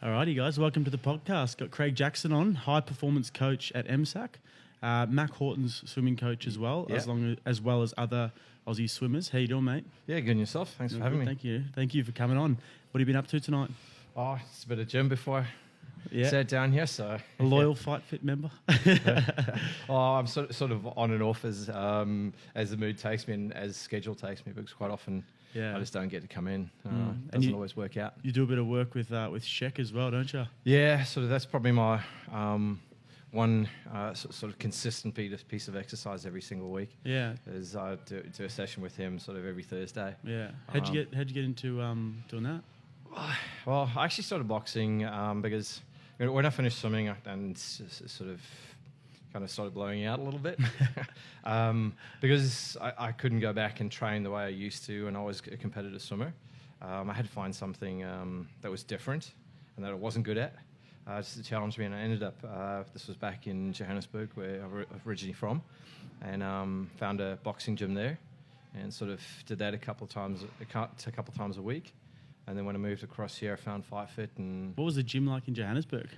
Alrighty, guys, welcome to the podcast. Got Craig Jackson on, high performance coach at MSAC, Mack Horton's swimming coach as well, as well as other Aussie swimmers. How you doing, mate? Yeah, good on yourself. Thanks for having me. Thank you for coming on. What have you been up to tonight? Oh, it's a bit of gym before I sat down here. So a loyal FightFit member. I'm sort of on and off as the mood takes me and as schedule takes me, because quite often I just don't get to come in. Doesn't always work out. You do a bit of work with Sheck as well, don't you? Yeah, sort of. That's probably my one sort of consistent piece of exercise every single week. Yeah, is I do a session with him sort of every Thursday. Yeah. How'd you get into doing that? Well, I actually started boxing because when I finished swimming and sort of kind of started blowing out a little bit because I couldn't go back and train the way I used to, and I was a competitive swimmer. I had to find something that was different and that I wasn't good at, just to challenge me, and I ended up, this was back in Johannesburg, where I'm originally from, and found a boxing gym there and sort of did that a couple of times a week. And then when I moved across here, I found FightFit. And what was the gym like in Johannesburg?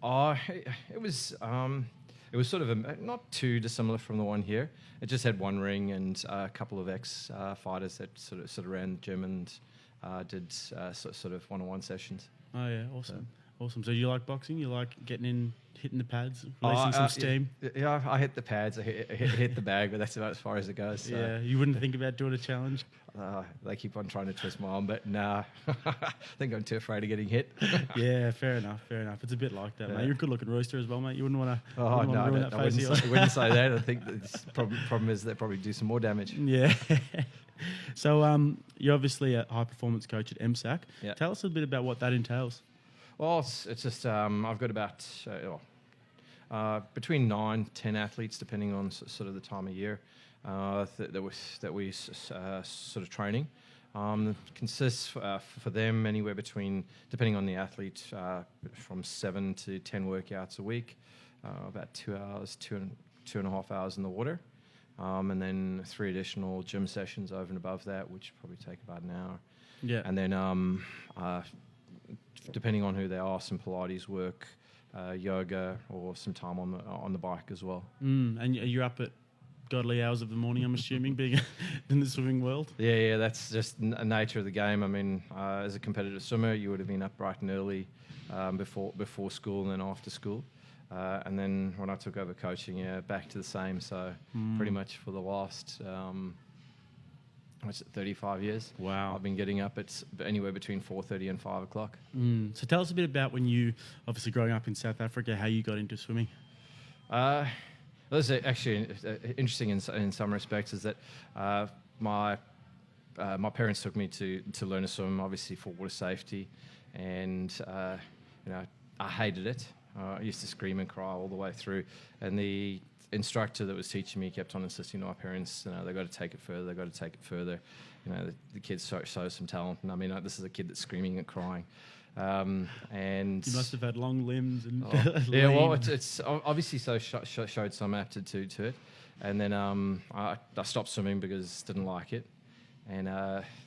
It was sort of not too dissimilar from the one here. It just had one ring and a couple of ex-fighters that sort of ran the gym and did sort of one-on-one sessions. Oh yeah, awesome. Awesome. So you like boxing? You like getting in, hitting the pads, releasing some steam? Yeah, I hit the pads. I hit the bag, but that's about as far as it goes. So. Yeah, you wouldn't think about doing a challenge? They keep on trying to twist my arm, but nah, I think I'm too afraid of getting hit. Yeah, fair enough. It's a bit like that, mate. You're a good-looking rooster as well, mate. You wouldn't want to ruin that face of yours. I wouldn't say that. I think the problem is they probably do some more damage. Yeah. So you're obviously a high-performance coach at MSAC. Yeah. Tell us a bit about what that entails. Well, it's just I've got about between 9-10 athletes, depending on sort of the time of year that we sort of training. Consists for them anywhere between, depending on the athlete, from 7 to 10 workouts a week, about 2 hours, 2.5 hours in the water, and then 3 additional gym sessions over and above that, which probably take about an hour. Yeah, and then depending on who they are, some Pilates work, yoga, or some time on the bike as well. And you're up at godly hours of the morning, I'm assuming, being in the swimming world? Yeah, that's just a nature of the game. I mean, as a competitive swimmer, you would have been up bright and early before school and then after school. And then when I took over coaching, back to the same. So pretty much for the last... 35 years. Wow. I've been getting up at anywhere between 4:30 and 5 o'clock. So tell us a bit about when you, obviously growing up in South Africa, how you got into swimming. That's actually interesting in some respects, is that my parents took me to learn to swim, obviously for water safety, and I hated it. I used to scream and cry all the way through, and the instructor that was teaching me kept on insisting to my parents, they've got to take it further. The kids show some talent, and I mean, this is a kid that's screaming and crying. And you must have had long limbs and yeah, well, it's obviously showed some aptitude to it, and then I stopped swimming because I didn't like it, and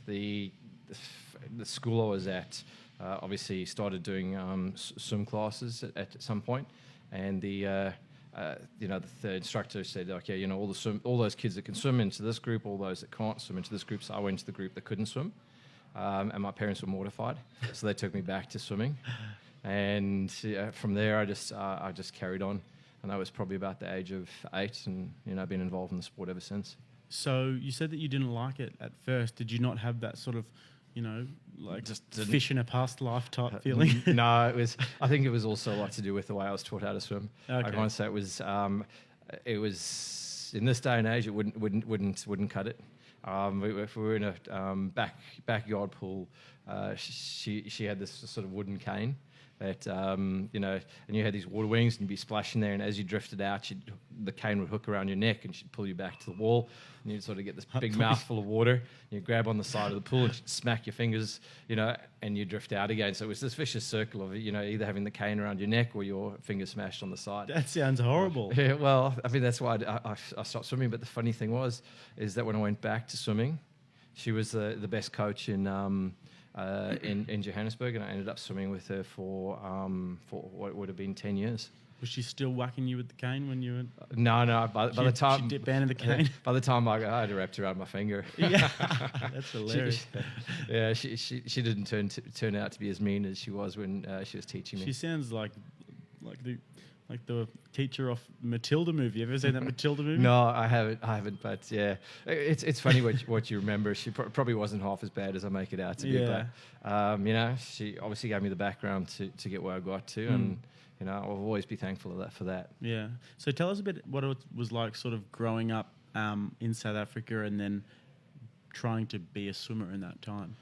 the school I was at obviously started doing swim classes at some point, and the instructor said, okay, all those kids that can swim into this group, all those that can't swim into this group. So I went to the group that couldn't swim, and my parents were mortified, so they took me back to swimming, and from there I just carried on, and I was probably about the age of 8, and been involved in the sport ever since. So you said that you didn't like it at first. Did you not have that sort of like just fish in a past life type feeling? No, I think it was also a lot to do with the way I was taught how to swim. Okay. I want to say it was in this day and age, it wouldn't cut it. If we were in a backyard pool, she had this sort of wooden cane that and you had these water wings, and you'd be splashing there, and as you drifted out, the cane would hook around your neck, and she'd pull you back to the wall, and you'd sort of get this big mouthful of water, and you'd grab on the side of the pool, and she'd smack your fingers, and you drift out again. So it was this vicious circle of either having the cane around your neck or your fingers smashed on the side. That sounds horrible. Yeah, well, I mean, that's why I stopped swimming. But the funny thing is that when I went back to swimming, she was the best coach in in Johannesburg, and I ended up swimming with her for what would have been 10 years. Was she still whacking you with the cane when you were? No. By the time she dipped down in the cane. By the time I had it wrapped around my finger. Yeah, that's hilarious. She didn't turn out to be as mean as she was when she was teaching me. She sounds like the teacher off Matilda movie. Have you ever seen that Matilda movie? No, I haven't. But yeah, it's funny what you remember. She probably wasn't half as bad as I make it out to be. But she obviously gave me the background to get where I got to, and I'll always be thankful for that. Yeah. So tell us a bit what it was like, sort of growing up in South Africa, and then trying to be a swimmer in that time.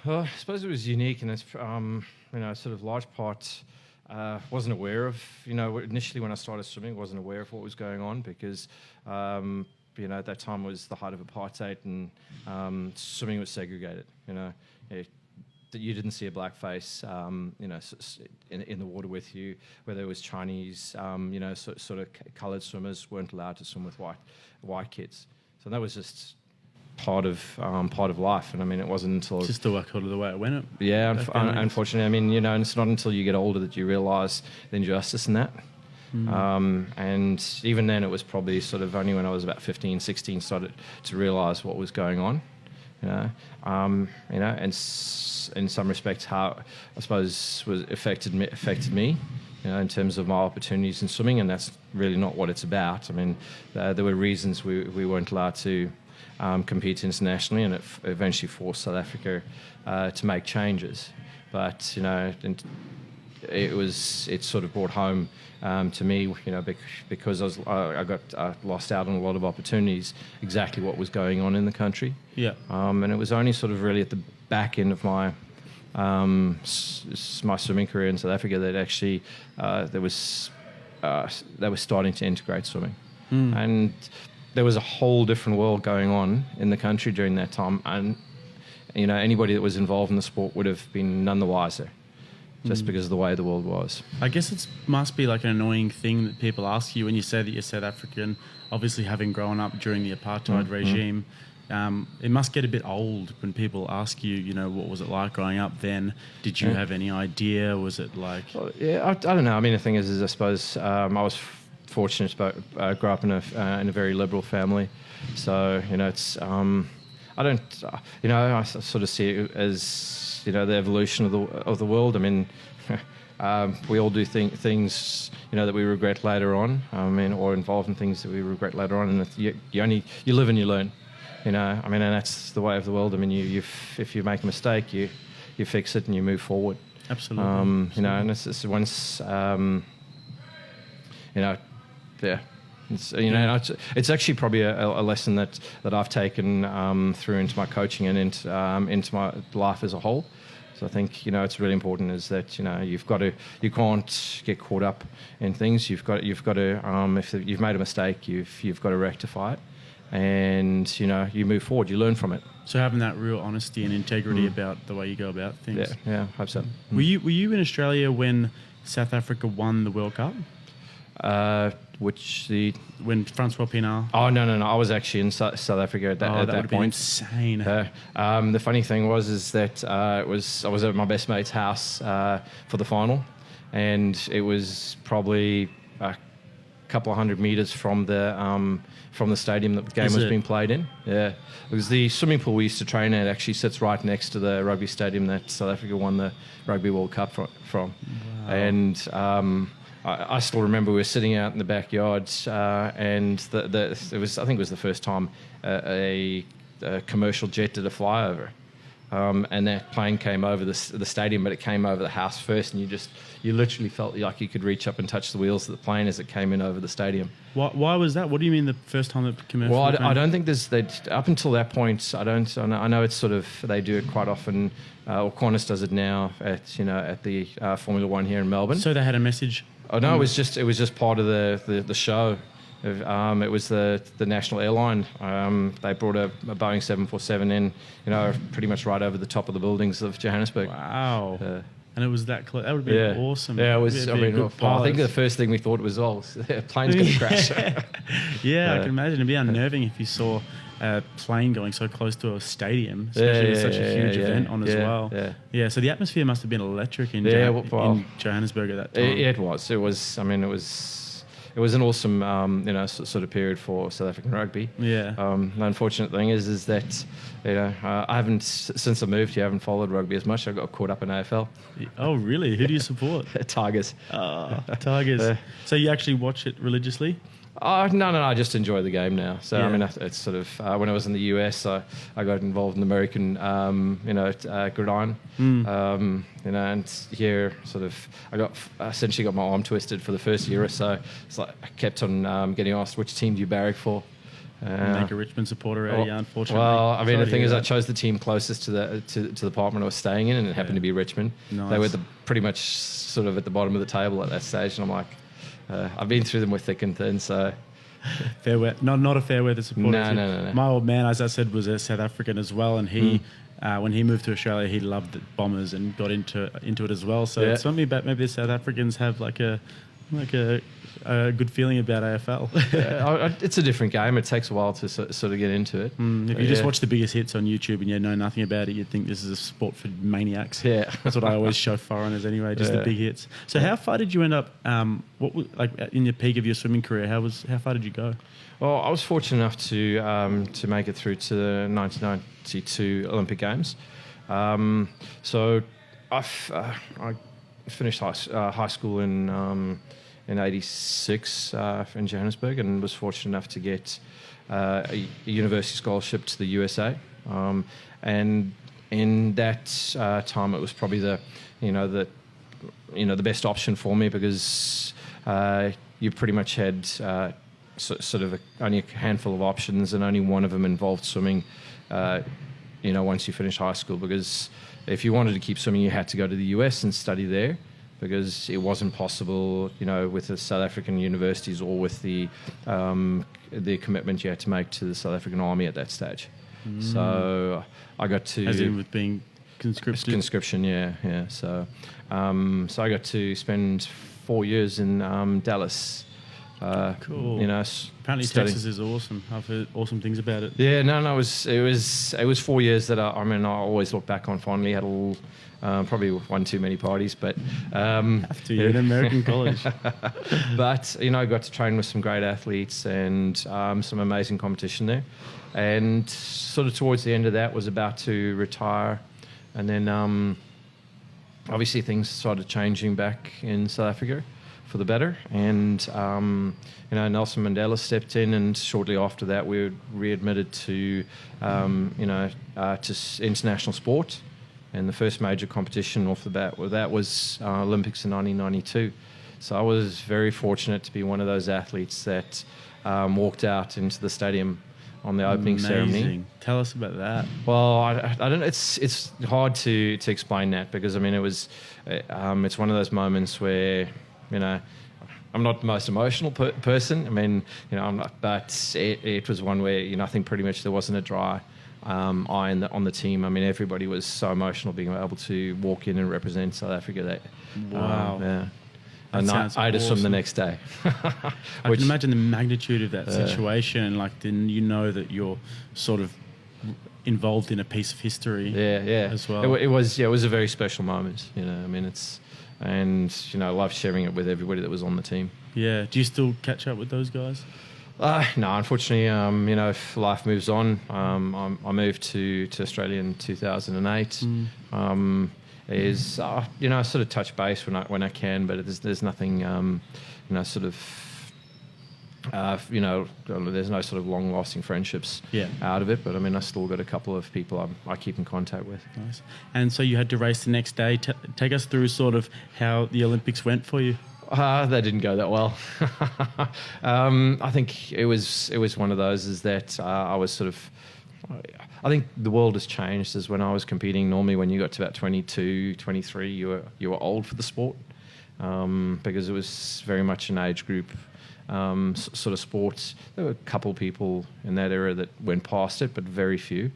Well, I suppose it was unique, and it's sort of large part. Wasn't aware of, initially when I started swimming, wasn't aware of what was going on because, at that time was the height of apartheid, and swimming was segregated. You didn't see a black face, in the water with you. Whether it was Chinese, sort of coloured swimmers weren't allowed to swim with white kids. So that was just part of life, and I mean, it wasn't until just the way it went. Yeah, unfortunately, I mean, and it's not until you get older that you realise the injustice in that. And even then, it was probably sort of only when I was about 15, 16 started to realise what was going on. And in some respects, how I suppose was affected me. In terms of my opportunities in swimming, and that's really not what it's about. I mean, there were reasons we weren't allowed to compete internationally, and it eventually forced South Africa to make changes. But it sort of brought home to me, because I lost out on a lot of opportunities. Exactly what was going on in the country. Yeah. And it was only sort of really at the back end of my swimming career in South Africa that actually they were starting to integrate swimming, and there was a whole different world going on in the country during that time, and anybody that was involved in the sport would have been none the wiser, just because of the way the world was. I guess it must be like an annoying thing that people ask you when you say that you're South African, obviously having grown up during the apartheid regime. It must get a bit old when people ask you, what was it like growing up then? Did you have any idea? Was it like... Well, yeah, I don't know. I mean, the thing is I suppose I was fortunate to grow up in a very liberal family. So, it's... I don't... I sort of see it as, the evolution of the world. I mean... we all do things, that we regret later on. I mean, or involved in things that we regret later on. And you live and you learn. I mean, and that's the way of the world. I mean, if you make a mistake, you fix it and you move forward. Absolutely. And it's once, yeah. It's actually probably a lesson that I've taken through into my coaching and into my life as a whole. So I think it's really important is that you can't get caught up in things. You've got to if you've made a mistake, you've got to rectify it. And you move forward, you learn from it. So having that real honesty and integrity about the way you go about things. Yeah, I hope so. Were you in Australia when South Africa won the World Cup? When Francois Pienaar? Oh no! I was actually in South Africa at that point. Been insane. The funny thing was that I was at my best mate's house for the final, and it was probably a couple of 100 meters from the stadium that the game was being played in. Yeah, because the swimming pool we used to train at actually sits right next to the rugby stadium that South Africa won the Rugby World Cup from. Wow. And I still remember we were sitting out in the backyard, and I think it was the first time a commercial jet did a flyover. And that plane came over the stadium, but it came over the house first, and you literally felt like you could reach up and touch the wheels of the plane as it came in over the stadium. Why was that? What do you mean the first time that commercial? Well, I don't think up until that point. I know it's sort of they do it quite often. Or Qantas does it now at the Formula One here in Melbourne. So they had a message. Oh no, it was just part of the show. It was the national airline. They brought a Boeing 747 in, pretty much right over the top of the buildings of Johannesburg. Wow. And it was that close. That would be awesome. Yeah, it was. I think the first thing we thought was, the plane's going to crash. Yeah, I can imagine. It'd be unnerving if you saw a plane going so close to a stadium, especially with such a huge event on as well. Yeah. So the atmosphere must have been electric in Johannesburg at that time. It was. I mean, it was an awesome, sort of period for South African rugby. Yeah. The unfortunate thing is that, I haven't, since I moved here, I haven't followed rugby as much. I got caught up in AFL. Oh, really? Who do you support? Tigers. Tigers. So you actually watch it religiously? No, I just enjoy the game now. So, Yeah. I mean, it's sort of, when I was in the US, I got involved in American, gridiron. And here, sort of, I essentially got my arm twisted for the first year or so. It's like I kept on getting asked, which team do you barrack for? Make a Richmond supporter out of you, unfortunately. Well, I mean, the thing is, I chose the team closest to the apartment I was staying in, and it happened to be Richmond. Nice. They were pretty much sort of at the bottom of the table at that stage, and I'm like, I've been through them with thick and thin, so... Fair weather, not a fair weather supporter. No. My old man, as I said, was a South African as well, and he, when he moved to Australia, he loved the Bombers and got into it as well. So it's something about maybe the South Africans have like a good feeling about AFL. It's a different game. It takes a while to sort of get into it. If you just watch the biggest hits on YouTube and you know nothing about it, you'd think this is a sport for maniacs. Yeah. That's what I always show foreigners anyway, just the big hits. So how far did you end up, in the peak of your swimming career, how far did you go? Well, I was fortunate enough to make it through to the 1992 Olympic Games. So I finished high school in '86 in Johannesburg, and was fortunate enough to get a university scholarship to the USA. And in that time, it was probably the best option for me, because you pretty much had sort of only a handful of options, and only one of them involved swimming. Once you finish high school, because if you wanted to keep swimming, you had to go to the US and study there, because it wasn't possible, with the South African universities, or with the commitment you had to make to the South African Army at that stage. So I got to... As in with being conscripted? Conscription, yeah. So I got to spend 4 years in Dallas. Cool. Apparently studying. Texas is awesome. I've heard awesome things about it. Yeah, no, it was 4 years that I always look back on fondly. Had a little, probably one too many parties, but Have to, you're in American college. But I got to train with some great athletes and some amazing competition there. And sort of towards the end of that, was about to retire, and then obviously things started changing back in South Africa for the better, and Nelson Mandela stepped in, and shortly after that we were readmitted to international sport, and the first major competition off the bat was Olympics in 1992. So I was very fortunate to be one of those athletes that walked out into the stadium on the opening ceremony. Tell us about that. Well, I don't know. It's hard to explain that, because I mean it's one of those moments where I'm not the most emotional person. I mean, I'm not, but it was one where I think pretty much there wasn't a dry eye on the team. I mean, everybody was so emotional being able to walk in and represent South Africa. That Wow. Yeah. That And sounds I just swim the awesome. next day. I can imagine the magnitude of that situation. Like, then that you're sort of involved in a piece of history. Yeah. As well. It was a very special moment. I mean, I love sharing it with everybody that was on the team. Yeah. Do you still catch up with those guys? No, unfortunately, if life moves on, I moved to Australia in 2008. I sort of touch base when I can, but there's nothing, there's no sort of long-lasting friendships out of it. But I mean, I still got a couple of people I keep in contact with. Nice. And so you had to race the next day. Take us through sort of how the Olympics went for you. They didn't go that well. I think it was one of those is that I was sort of... I think the world has changed as when I was competing. Normally when you got to about 22, 23, you were old for the sport, because it was very much an age group sort of sports. There were a couple people in that era that went past it, but very few.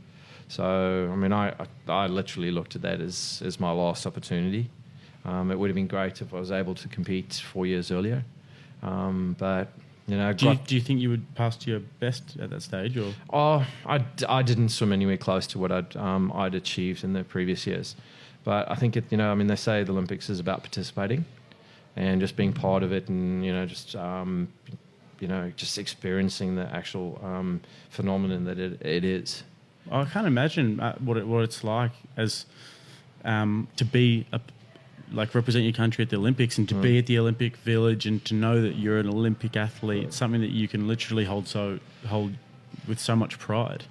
So, I mean, I literally looked at that as my last opportunity. It would have been great if I was able to compete 4 years earlier. But Do you think you would pass to your best at that stage, or? I didn't swim anywhere close to what I'd achieved in the previous years, but I think they say the Olympics is about participating, and just being part of it, and just experiencing the actual phenomenon that it is. I can't imagine what it's like as to be represent your country at the Olympics, and to be at the Olympic Village, and to know that you're an Olympic athlete. It's something that you can literally hold with so much pride.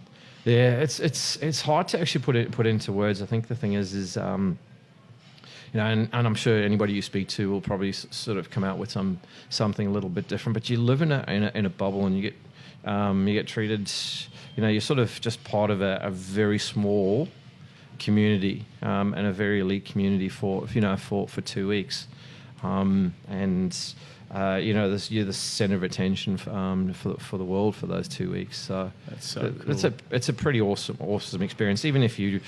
Yeah, it's hard to actually put into words. I think the thing is and I'm sure anybody you speak to will probably sort of come out with something a little bit different. But you live in a bubble, and you get treated. You're sort of just part of a very small community, and a very elite community for 2 weeks, you're the center of attention for the world for those 2 weeks. So that's so cool. It's a pretty awesome experience. Even if you're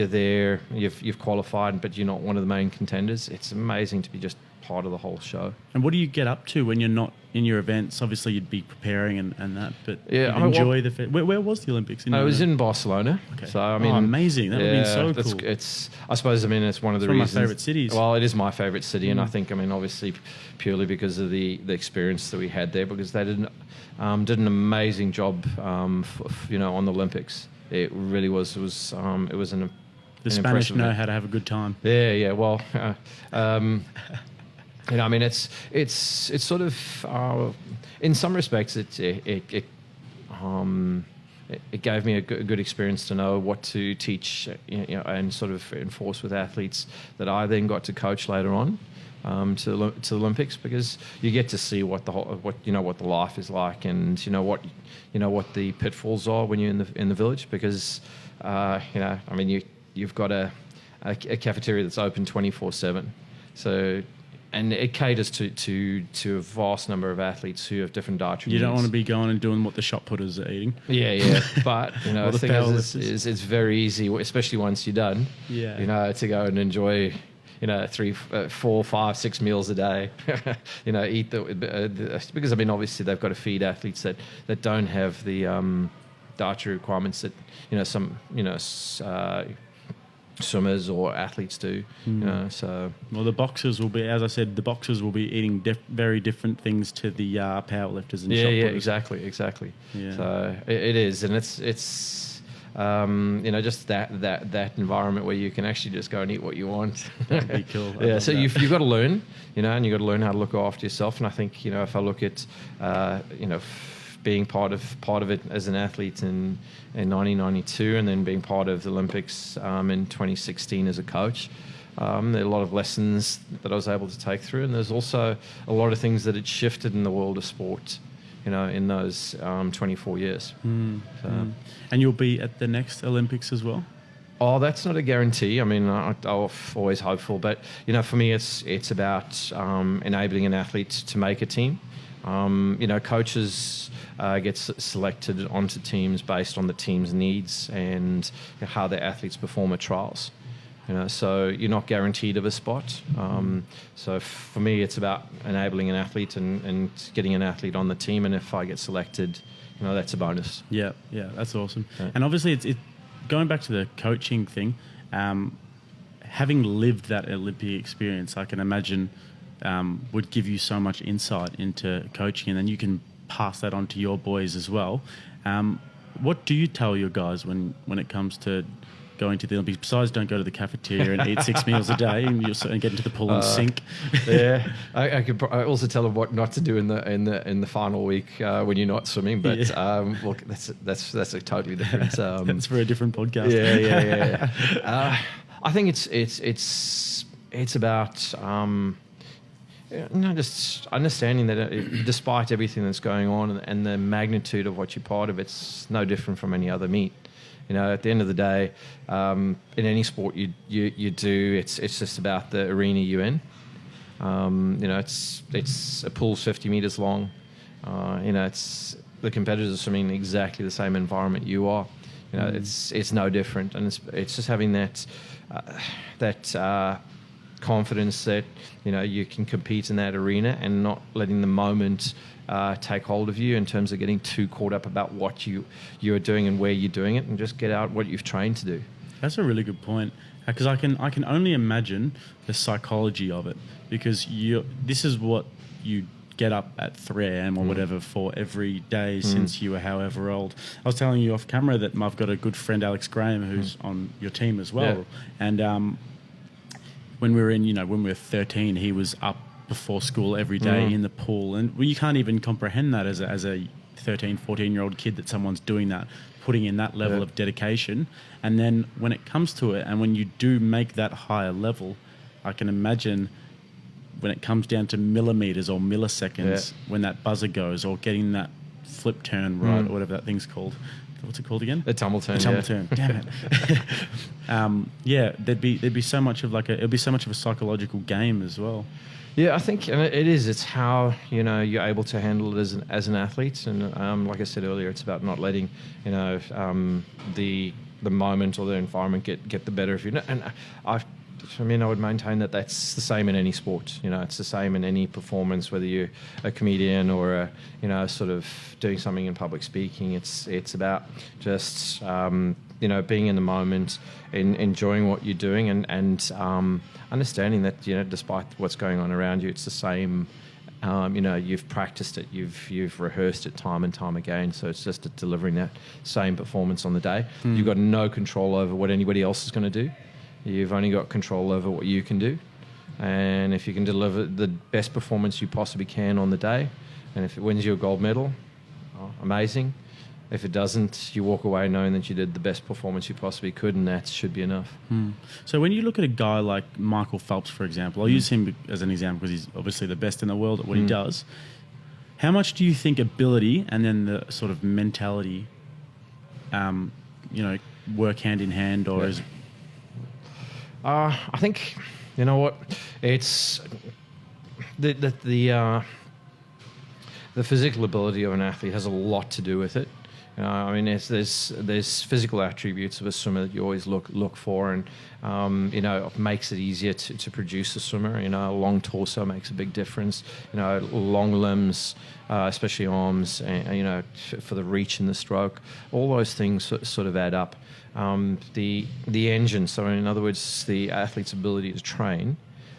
there, you've qualified, but you're not one of the main contenders. It's amazing to be just part of the whole show. And what do you get up to when you're not in your events? Obviously, you'd be preparing and that, but enjoy the. Where was the Olympics? I was in Barcelona. Okay. So amazing! That would be so cool. It's one of the reasons. My favourite cities. Well, it is my favourite city, and I think obviously purely because of the experience that we had there, because they did an amazing job, on the Olympics. It really was. It was the Spanish know how to have a good time. Yeah. Well. It's sort of in some respects it gave me a good experience to know what to teach, and sort of enforce with athletes that I then got to coach later on to the Olympics, because you get to see what the life is like, and what the pitfalls are when you're in the village, because you've got a cafeteria that's open 24/7, so. And it caters to a vast number of athletes who have different dietary needs. You don't want to be going and doing what the shot putters are eating. Yeah. But the thing is it's very easy, especially once you're done. Yeah. To go and enjoy, 3, 4, 5, 6 meals a day. Eat because obviously they've got to feed athletes that don't have the dietary requirements that some swimmers or athletes do. Well, the boxers will be, as I said, eating very different things to the powerlifters and shot putters. Exactly. Yeah. So it is, and it's just that environment where you can actually just go and eat what you want. That'd be cool. Yeah. So you've got to learn, and you've got to learn how to look after yourself. And I think if I look at being part of it as an athlete in 1992, and then being part of the Olympics in 2016 as a coach. There are a lot of lessons that I was able to take through, and there's also a lot of things that had shifted in the world of sport, in those 24 years. And you'll be at the next Olympics as well? Oh, that's not a guarantee. I'm always hopeful, but for me, it's about enabling an athlete to make a team. Coaches get selected onto teams based on the team's needs and how their athletes perform at trials. So you're not guaranteed of a spot. So for me, it's about enabling an athlete and getting an athlete on the team. And if I get selected, that's a bonus. Yeah, that's awesome. Yeah. And obviously, it's going back to the coaching thing. Having lived that Olympic experience, I can imagine would give you so much insight into coaching, and then you can pass that on to your boys as well. What do you tell your guys when it comes to going to the Olympics? Besides, don't go to the cafeteria and eat 6 meals a day and get into the pool and sink. Yeah, I could also tell them what not to do in the final week when you're not swimming. But look, that's a totally different. That's for a different podcast. Yeah. I think it's about. Just understanding that despite everything that's going on and the magnitude of what you're part of, it's no different from any other meet. At the end of the day, in any sport you do, it's just about the arena you're in. It's a pool's 50 meters long. It's the competitors are swimming in exactly the same environment you are. It's no different, and it's just having that confidence that you can compete in that arena, and not letting the moment take hold of you in terms of getting too caught up about what you are doing and where you're doing it, and just get out what you've trained to do. That's a really good point, because I can only imagine the psychology of it, because this is what you get up at 3 a.m. or whatever for every day since you were however old. I was telling you off camera that I've got a good friend, Alex Graham, who's on your team as well. Yeah. And when we were 13, he was up before school every day in the pool. And you can't even comprehend that as a 13, 14-year-old kid, that someone's doing that, putting in that level of dedication. And then when it comes to it, and when you do make that higher level, I can imagine when it comes down to millimeters or milliseconds, when that buzzer goes, or getting that flip turn right, or whatever that thing's called. What's it called again? The tumble turn. The tumble turn. Damn it. There'd be so much of it'd be so much of a psychological game as well. Yeah, I think it is. It's how you're able to handle it as an athlete, and like I said earlier, it's about not letting the moment or the environment get the better of you. And I would maintain that that's the same in any sport. It's the same in any performance, whether you're a comedian or sort of doing something in public speaking. It's about just being in the moment, enjoying what you're doing, and understanding that despite what's going on around you, it's the same. You've practiced it, you've rehearsed it time and time again. So it's just delivering that same performance on the day. You've got no control over what anybody else is going to do. You've only got control over what you can do. And if you can deliver the best performance you possibly can on the day, and if it wins you a gold medal, amazing. If it doesn't, you walk away knowing that you did the best performance you possibly could, and that should be enough. So when you look at a guy like Michael Phelps, for example, I'll use him as an example because he's obviously the best in the world at what he does. How much do you think ability and then the sort of mentality, work hand in hand, or is... I think, it's the physical ability of an athlete has a lot to do with it. There's physical attributes of a swimmer that you always look for, and it makes it easier to produce a swimmer. A long torso makes a big difference. Long limbs, especially arms, and, for the reach and the stroke. All those things sort of add up. The engine, so in other words, the athlete's ability to train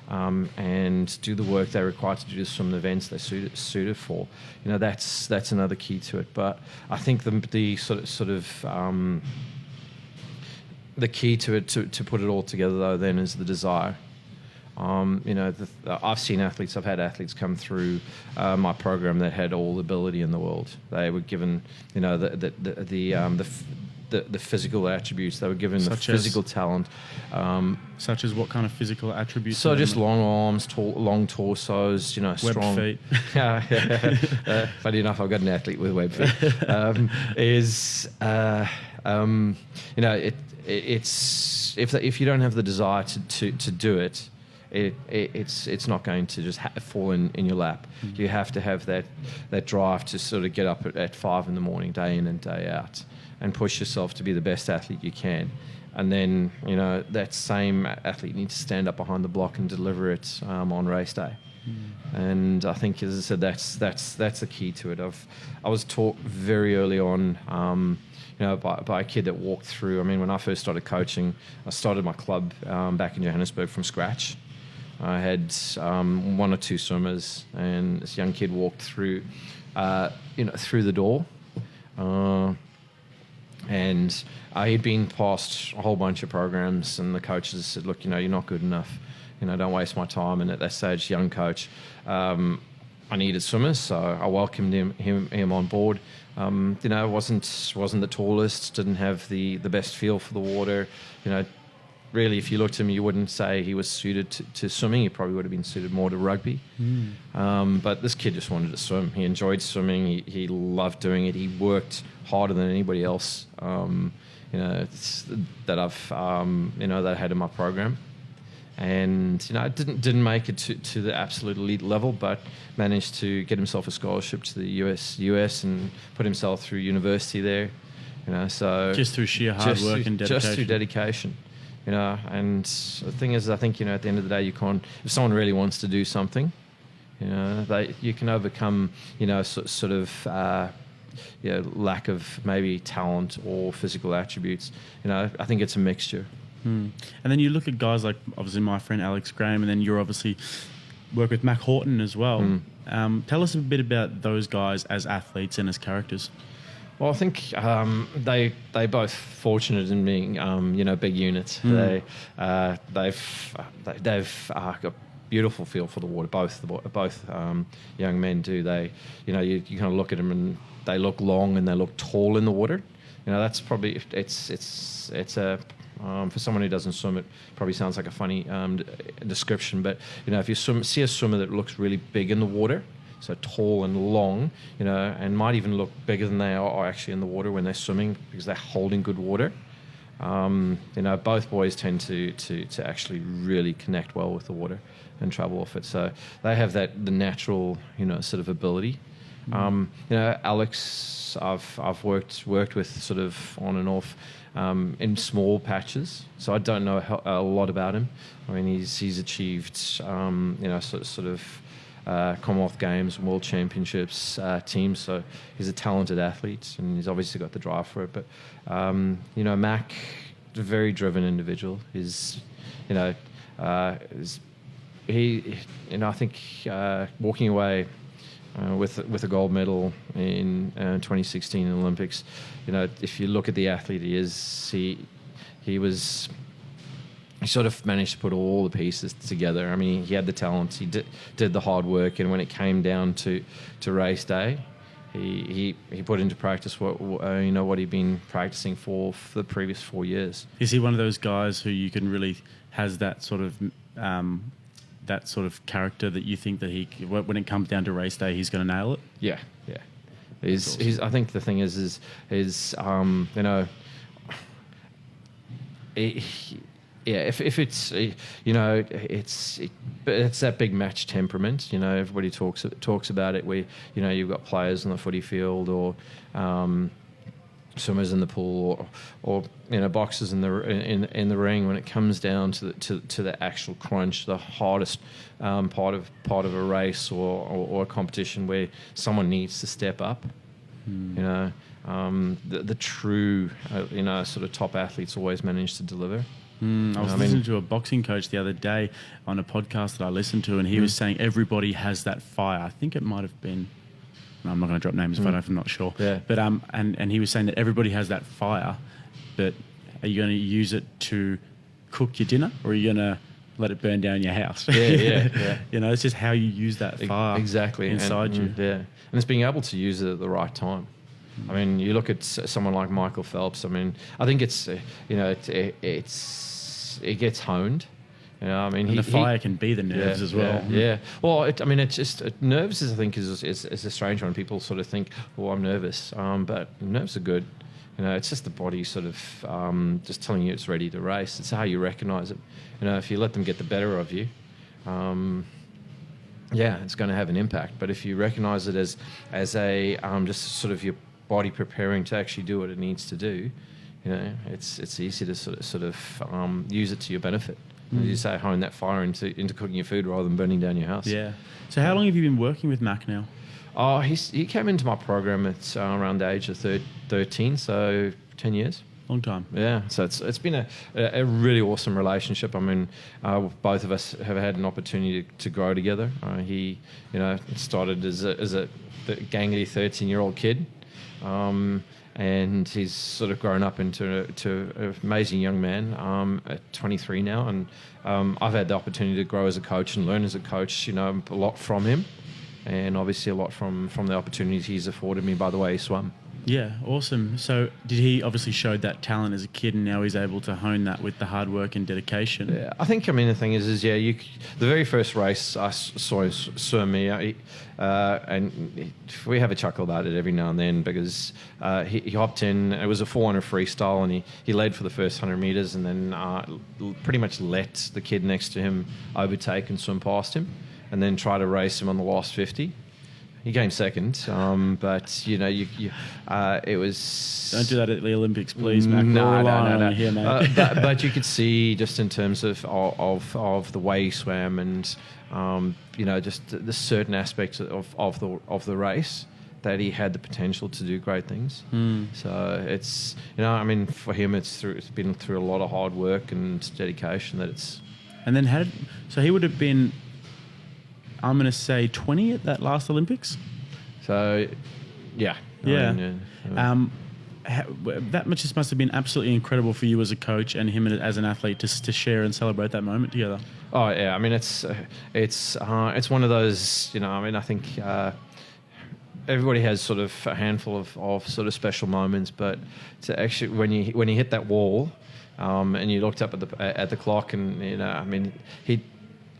and do the work they're required to do to swim the events they're suited for. That's another key to it. But I think the sort of the key to it to put it all together though then is the desire. I've seen athletes. I've had athletes come through my program that had all the ability in the world. They were given, the physical attributes. They were given the physical talent. Such as what kind of physical attributes? So just long arms, long torsos, strong. Webbed feet. Funny enough, I've got an athlete with webbed feet. It's if you don't have the desire to do it, it's not going to just fall in your lap. You have to have that drive to sort of get up at 5 a.m, day in and day out, and push yourself to be the best athlete you can. And then, that same athlete needs to stand up behind the block and deliver it on race day. And I think, as I said, that's the key to it. I was taught very early on, by a kid that walked through. When I first started coaching, I started my club back in Johannesburg from scratch. I had 1 or 2 swimmers, and this young kid walked through, through the door. And he'd been past a whole bunch of programs, and the coaches said, "Look, you're not good enough. Don't waste my time." And at that stage, young coach, I needed swimmers, so I welcomed him on board. Wasn't the tallest, didn't have the best feel for the water. Really, if you looked at him, you wouldn't say he was suited to swimming. He probably would have been suited more to rugby. But this kid just wanted to swim. He enjoyed swimming. He loved doing it. He worked harder than anybody else, that I've, that I had in my program. And, didn't make it to the absolute elite level, but managed to get himself a scholarship to the US and put himself through university there. So just through sheer hard work and dedication. Just through dedication. And the thing is, I think, at the end of the day, you can't, if someone really wants to do something, you can overcome, sort of lack of maybe talent or physical attributes. I think it's a mixture. And then you look at guys like, obviously, my friend Alex Graham, and then you're obviously work with Mack Horton as well. Tell us a bit about those guys as athletes and as characters. Well, I think they both fortunate in being big units. They've got beautiful feel for the water. Both young men do. They you kind of look at them and they look long and they look tall in the water. That's probably it's a for someone who doesn't swim, it probably sounds like a funny description. But if you see a swimmer that looks really big in the water, so tall and long, and might even look bigger than they are actually in the water when they're swimming because they're holding good water. Both boys tend to actually really connect well with the water and travel off it. So they have the natural, sort of ability. Alex, I've worked with sort of on and off in small patches, so I don't know a lot about him. I mean, he's achieved, sort of Commonwealth Games, World Championships teams, so he's a talented athlete and he's obviously got the drive for it. But Mack, a very driven individual. I think walking away with a gold medal in 2016 Olympics, if you look at the athlete he is, he sort of managed to put all the pieces together. I mean, he had the talent, he did the hard work, and when it came down to race day, he put into practice what he'd been practicing for the previous 4 years. Is he one of those guys who you can really has that sort of character that you think that when it comes down to race day, he's going to nail it? Yeah. He's. I think the thing is if it's it's that big match temperament. Everybody talks about it. Where you've got players on the footy field or swimmers in the pool or boxers in the ring. When it comes down to the actual crunch, the hardest part of a race or a competition where someone needs to step up. The true sort of top athletes always manage to deliver. I was listening to a boxing coach the other day on a podcast that I listened to, and he was saying everybody has that fire. I think it might have been, I'm not going to drop names if I'm not sure. Yeah. But and he was saying that everybody has that fire, but are you going to use it to cook your dinner, or are you going to let it burn down your house? Yeah. It's just how you use that fire exactly inside you. Yeah, and it's being able to use it at the right time. I mean, you look at someone like Michael Phelps. I mean, I think it's it gets honed. And the fire can be the nerves as well. Yeah. Well, it's just nerves. I think is a strange one. People sort of think, "Oh, I'm nervous," but nerves are good. It's just the body sort of just telling you it's ready to race. It's how you recognise it. If you let them get the better of you, it's going to have an impact. But if you recognise it as a just sort of your body preparing to actually do what it needs to do, it's easy to sort of use it to your benefit. As you say, hone that fire into cooking your food rather than burning down your house. Yeah. So how long have you been working with Mack now? Oh, he came into my program at around the age of 13, so 10 years. Long time. Yeah. So it's been a really awesome relationship. I mean, both of us have had an opportunity to grow together. He, started as a gangly 13-year-old kid. And he's sort of grown up into an amazing young man at 23 now. And I've had the opportunity to grow as a coach and learn as a coach, a lot from him. And obviously a lot from the opportunities he's afforded me by the way he swam. Yeah, awesome. So did he obviously showed that talent as a kid, and now he's able to hone that with the hard work and dedication? Yeah, I think, the thing is the very first race I saw him swim, and we have a chuckle about it every now and then because he hopped in. It was a 400 freestyle, and he led for the first 100 metres and then pretty much let the kid next to him overtake and swim past him and then try to race him on the last 50. he came second, but you it was. Don't do that at the Olympics, please, Mack. No. Here, mate. But you could see just in terms of the way he swam and just the certain aspects of the race that he had the potential to do great things. So it's for him it's been through a lot of hard work and dedication that it's. And then so he would have been, I'm going to say 20 at that last Olympics. So, yeah. That just must have been absolutely incredible for you as a coach and him as an athlete to share and celebrate that moment together. Oh yeah, I mean it's one of those. I think everybody has sort of a handful of sort of special moments, but to actually when you hit that wall, and you looked up at the clock, and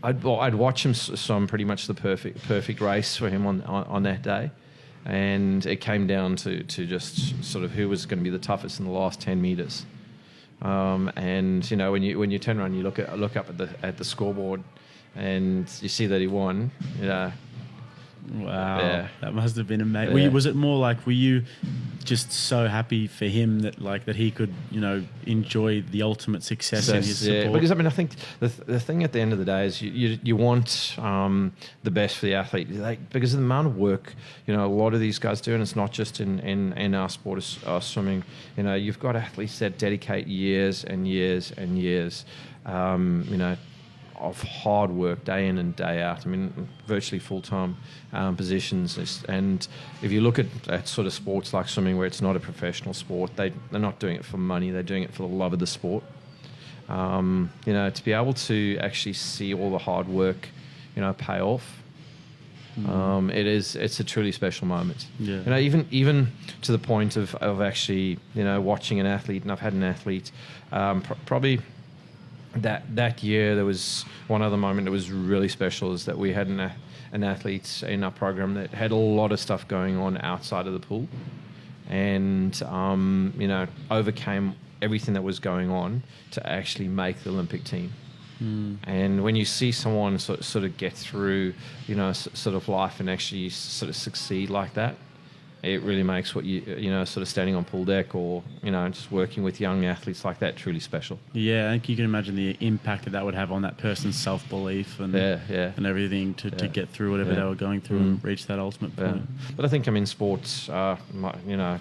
I'd watch him swim pretty much the perfect race for him on that day. And it came down to just sort of who was going to be the toughest in the last 10 meters. And when you turn around, you look up at the scoreboard, and you see that he won. Wow, yeah. That must have been amazing. Yeah. Was it more like, were you just so happy for him that he could enjoy the ultimate success in his support? Yeah, because I think the thing at the end of the day is you want the best for the athlete, because of the amount of work a lot of these guys do, and it's not just in our sport of swimming. You've got athletes that dedicate years and years and years. Of hard work day in and day out. I mean, virtually full-time positions. And if you look at sort of sports like swimming, where it's not a professional sport, they're not doing it for money. They're doing it for the love of the sport. To be able to actually see all the hard work, pay off. It's a truly special moment. Yeah. Even to the point of actually watching an athlete, and I've had an athlete probably. That year, there was one other moment that was really special, is that we had an athlete in our program that had a lot of stuff going on outside of the pool, and overcame everything that was going on to actually make the Olympic team. And when you see someone sort of get through sort of life and actually sort of succeed like that, it really makes what sort of standing on pool deck or just working with young athletes like that truly special. Yeah, I think you can imagine the impact that would have on that person's self-belief and and everything to get through whatever they were going through and reach that ultimate point. But I think sports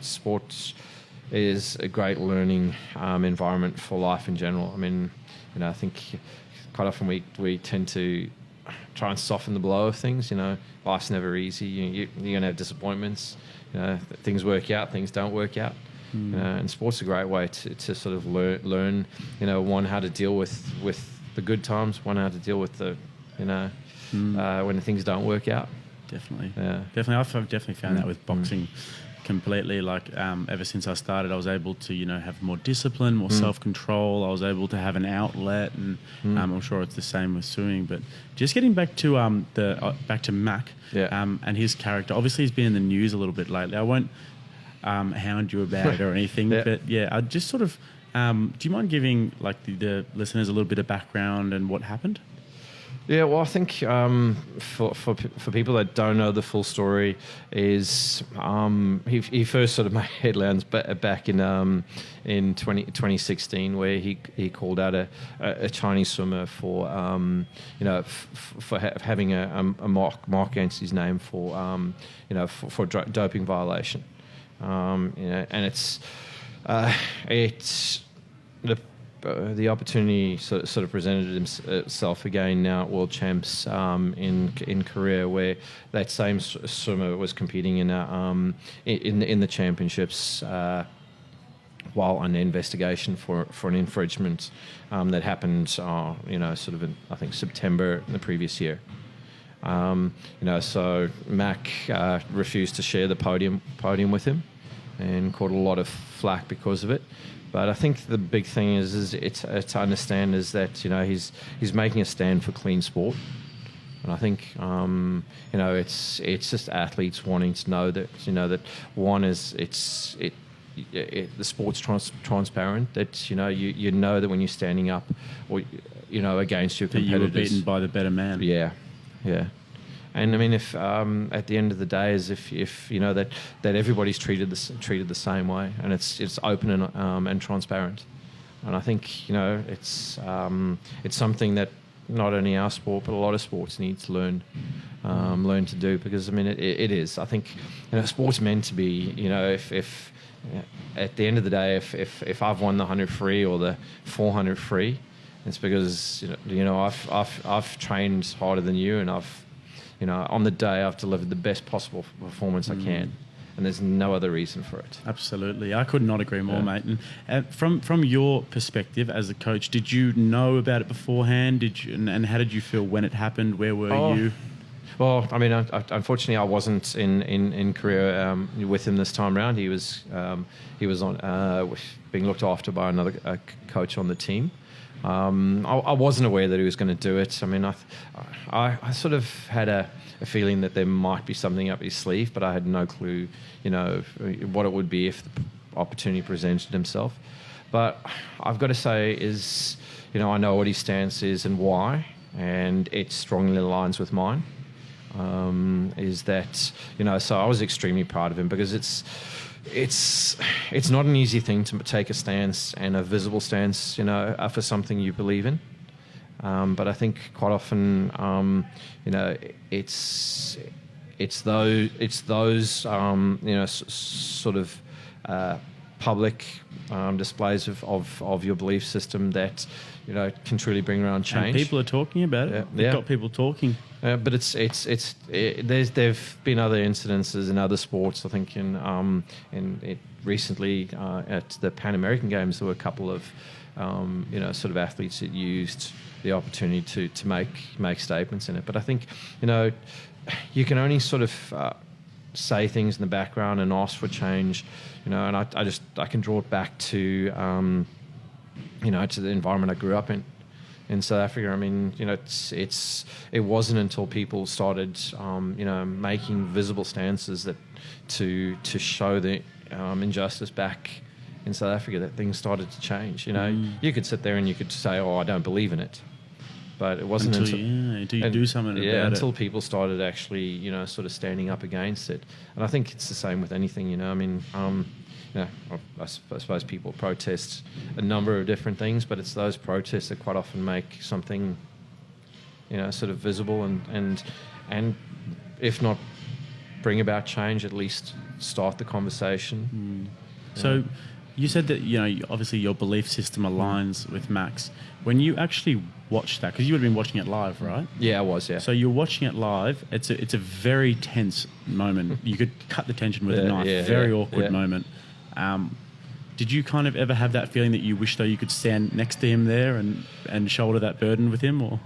sports is a great learning environment for life in general. I mean, I think quite often we tend to try and soften the blow of things. Life's never easy. You're going to have disappointments. Things work out, things don't work out. And sport's a great way to sort of learn, one, how to deal with the good times, one, how to deal with the, when things don't work out. Definitely. Yeah. Definitely. I've definitely found that with boxing completely. Like, ever since I started, I was able to, have more discipline, more self-control. I was able to have an outlet, and I'm sure it's the same with swimming. But just getting back to back to Mack, and his character. Obviously, he's been in the news a little bit lately. I won't hound you about it or anything, but I just sort of. Do you mind giving the listeners a little bit of background and what happened? Yeah, well, I think for people that don't know the full story, is he first sort of made headlines back in 2016, where he called out a Chinese swimmer for for having a mark against his name for for doping violation, and it's the opportunity sort of presented itself again now at World Champs in Korea, where that same swimmer was competing in the championships while under investigation for an infringement that happened sort of in, I think, September in the previous year. So Mack refused to share the podium with him and caught a lot of flack because of it. But I think the big thing is it's to understand is that he's making a stand for clean sport, and I think it's just athletes wanting to know that that one is the sport's transparent, that you know that when you're standing up or against your competitors, that you were beaten by the better man. Yeah. And I mean, if at the end of the day, is if you know that everybody's treated the same way, and it's open and transparent, and I think, you know, it's something that not only our sport but a lot of sports need to learn to do, because I mean it is. I think, you know, sport's meant to be, you know, if at the end of the day, if I've won the 100 free or the 400 free, it's because you know I've trained harder than you, and on the day I've delivered the best possible performance I can, and there's no other reason for it. Absolutely, I could not agree more, mate. And from your perspective as a coach, did you know about it beforehand? And how did you feel when it happened? Where were you? Well, I mean, unfortunately, I wasn't in Korea with him this time around. He was on being looked after by another coach on the team. I wasn't aware that he was going to do it. I mean, I sort of had a feeling that there might be something up his sleeve, but I had no clue, you know, what it would be if the opportunity presented himself. But I've got to say is, you know, I know what his stance is and why, and it strongly aligns with mine. Is that, you know, so I was extremely proud of him, because it's not an easy thing to take a stance, and a visible stance, you know, for something you believe in. But I think quite often, you know, it's those you know, sort of public displays of your belief system that, you know, can truly bring around change. And people are talking about it. They've got people talking. But there've been other incidences in other sports. I think recently at the Pan American Games, there were a couple of you know, sort of athletes that used the opportunity to make statements in it. But I think, you know, you can only sort of say things in the background and ask for change, you know. And I can draw it back to you know, to the environment I grew up in South Africa. I mean, you know, it wasn't until people started, you know, making visible stances that to show the injustice back in South Africa that things started to change. You know, you could sit there and you could say, "Oh, I don't believe in it," but it wasn't until you do something about it. Until people started actually, you know, sort of standing up against it. And I think it's the same with anything. You know, I mean, you know, I suppose people protest a number of different things, but it's those protests that quite often make something, you know, sort of visible and if not bring about change, at least start the conversation. So you said that, you know, obviously your belief system aligns with Mack's. When you actually watched that, because you would have been watching it live, right? Yeah, I was, yeah. So you're watching it live. It's a very tense moment. You could cut the tension with a knife. Very awkward moment. Did you kind of ever have that feeling that you wish though you could stand next to him there and shoulder that burden with him, or?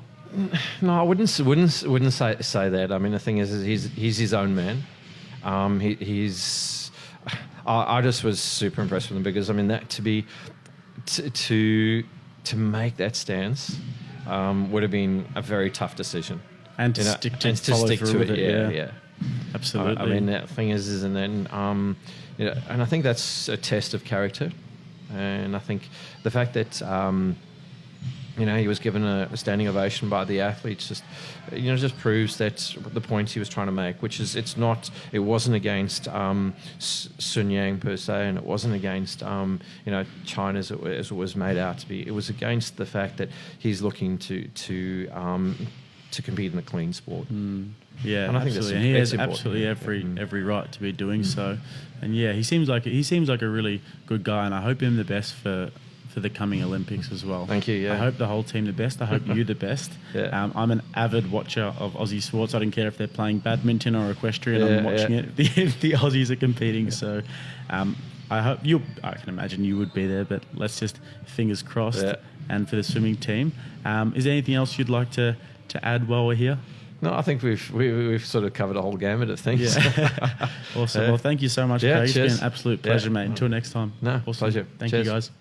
No, I wouldn't say that. I mean, the thing is he's his own man. I just was super impressed with him, because I mean, that to make that stance would have been a very tough decision, and to stick to it. Yeah, absolutely. I mean, that thing is, and then you know, and I think that's a test of character, and I think the fact that you know, he was given a standing ovation by the athletes, just proves that the points he was trying to make, which is it wasn't against Sun Yang per se, and it wasn't against you know, China as it was made out to be. It was against the fact that he's looking to compete in a clean sport. Yeah, and I think absolutely. And he has absolutely every right to be doing so. And yeah, he seems like a really good guy, and I hope him the best for the coming Olympics as well. Thank you. Yeah. I hope the whole team the best. I hope you the best. Yeah. I'm an avid watcher of Aussie sports. I don't care if they're playing badminton or equestrian. I'm watching it. The Aussies are competing. Yeah. So I hope I can imagine you would be there, but let's just fingers crossed. Yeah. And for the swimming team, is there anything else you'd like to add while we're here? No, I think we've sort of covered a whole gamut of things. Yeah. Awesome. Well, thank you so much, Craig. It's been an absolute pleasure, mate. Until next time. No, awesome. Pleasure. Thank you, guys.